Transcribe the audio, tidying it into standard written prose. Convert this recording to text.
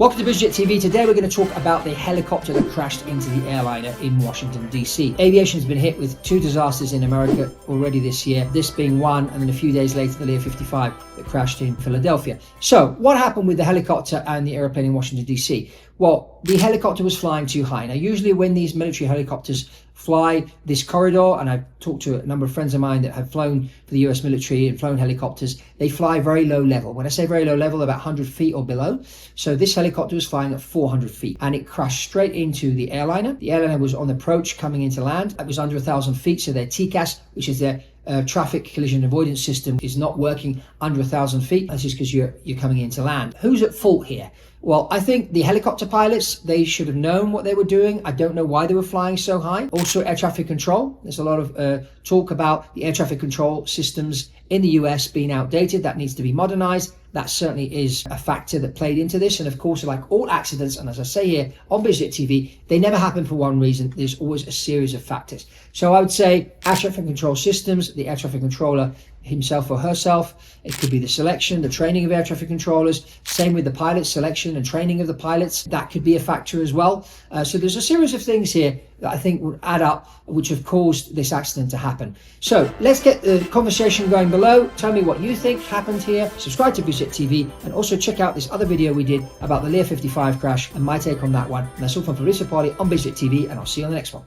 Welcome to BizJet TV. Today we're going to talk about the helicopter that crashed into the Airliner in Washington, D.C. Aviation has been hit with two disasters in America already this year, this being one, and then a few days later the Lear 55 that crashed in Philadelphia. So what happened with the helicopter and the airplane in Washington, D.C.? Well, the helicopter was flying too high. Now, usually when these military helicopters fly this corridor, and I've talked to a number of friends of mine that have flown for the US military and flown helicopters, they fly very low level. When I say very low level, about 100 feet or below. So this helicopter was flying at 400 feet and it crashed straight into the Airliner. The Airliner was on approach coming into land. It was under 1,000 feet, so their TCAS, which is their traffic collision avoidance system, is not working under 1,000 feet. That's just because you're coming into land. Who's at fault here? Well, I think the helicopter pilots, they should have known what they were doing. I don't know why they were flying so high. Also, air traffic control. There's a lot of talk about the air traffic control systems in the US being outdated. That needs to be modernized. That certainly is a factor that played into this. And of course, like all accidents, and as I say here on BizJet TV, they never happen for one reason. There's always a series of factors. So I would say air traffic control systems, the air traffic controller himself or herself. It could be the selection, the training of air traffic controllers. Same with the pilot selection and training of the pilots. That could be a factor as well. So there's a series of things here that I think would add up, which have caused this accident to happen. So let's get the conversation going below. Tell me what you think happened here. Subscribe to BizJet TV and also check out this other video we did about the Lear 55 crash and my take on that one. And that's all from Fabrizio on BizJet TV, and I'll see you on the next one.